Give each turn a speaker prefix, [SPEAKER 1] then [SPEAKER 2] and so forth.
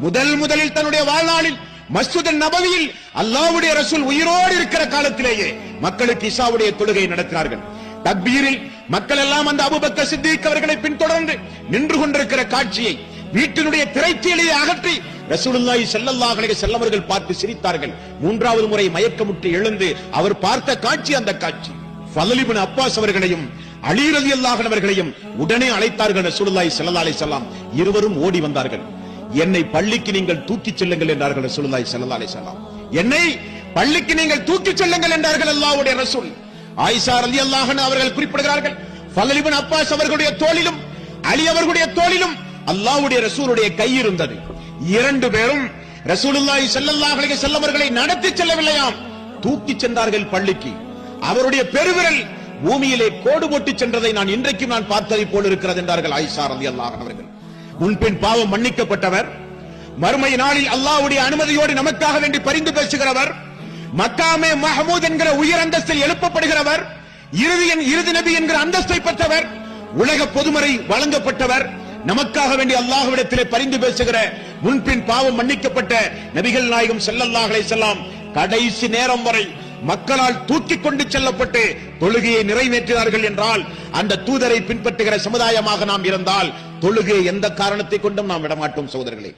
[SPEAKER 1] முதலில் தன்னுடைய வாழ்நாளில் மஸ்ஜித் நபவியில் அல்லாஹ்வுடைய ரசூல் உயிரோடு இருக்கிற காலத்திலேயே மக்களுக்கு இஷாவுடைய தொழுகை நடத்தினார்கள். தக்பீரில் மக்கள் எல்லாம் அந்த அபூபக்கர் சித்திக் அவர்களை பின்தொடர்ந்து நின்று கொண்டிருக்கிற காட்சியை வீட்டினுடைய திரைச்சீலையை அகற்றி ரசூலுல்லாஹி ஸல்லல்லாஹு அலைஹி வஸல்லம் அவர்கள் பார்த்து சிரித்தார்கள். மூன்றாவது முறை மயக்கமுற்று எழுந்து அவர் பார்த்த காட்சி அந்த காட்சி. ஃபضل இப்னு அப்பாஸ் அவர்களையும் அலி ரலியல்லாஹு அன்ஹு அவர்களையும் உடனே அழைத்தார்கள் ரசூலுல்லாஹி ஸல்லல்லாஹு அலைஹி வஸல்லம். இருவரும் ஓடி வந்தார்கள். என்னை பள்ளிக்கு நீங்கள் தூக்கிச் செல்லுங்கள் என்றார்கள் ரசூலுல்லாஹி ஸல்லல்லாஹு அலைஹி வஸல்லம். என்னை பள்ளிக்கு நீங்கள் தூக்கிச் செல்லுங்கள் என்றார்கள் அல்லாஹ்வுடைய ரசூல். ஆயிஷா ரலியல்லாஹு அன்ஹா அவர்கள் குறிப்பிடுகிறார்கள், ஃபضل இப்னு அப்பாஸ் அவர்களுடைய தோளிலும் அலி அவர்களுடைய தோளிலும் அல்லாஹ்வுடைய ரசூலுடைய கை இருந்தது. இரண்டு பேரும் ரசூலுல்லாஹி ஸல்லல்லாஹு அலைஹி வஸல்லம் அவர்களை நடத்தி செல்லவில்லையாம், தூக்கிச் சென்றார்கள் பள்ளிக்கு. அவருடைய பெருவிரல் பூமியிலே கோடு போட்டு சென்றதை நான் இன்றைக்கும் நான் பார்த்ததை போல் இருக்கிறது என்றார்கள் ஆயிஷா ரலியல்லாஹு அன்ஹா அவர்கள். முன்பின் பாவம் மன்னிக்கப்பட்டவர், மறுமை நாளில் அல்லாஹ்வுடைய அனுமதியோடு நமக்காக வேண்டி பரிந்து பேசுகிறவர், மக்காமே மஹமூத் என்கிற உயர் அந்தஸ்தில் எழுப்பப்படுகிறவர், இறுதி நபி என்கிற அந்தஸ்தை பெற்றவர், உலக பொதுமறை வழங்கப்பட்டவர், நமக்காக வேண்டி அல்லாஹ்விடத்திலே பரிந்து பேசுகிற முன்பின் பாவம் மன்னிக்கப்பட்ட நபிகள் நாயகம் ஸல்லல்லாஹு அலைஹி வஸல்லம் கடைசி நேரம் வரை மக்களால் தூக்கிக் கொண்டு செல்லப்பட்டு தொழுகையை நிறைவேற்றினார்கள் என்றால் அந்த தூதரை பின்பற்றுகிற சமுதாயமாக நாம் இருந்தால் தொழுகையை எந்த காரணத்தை கொண்டும் நாம் விடமாட்டோம் சகோதரர்களே.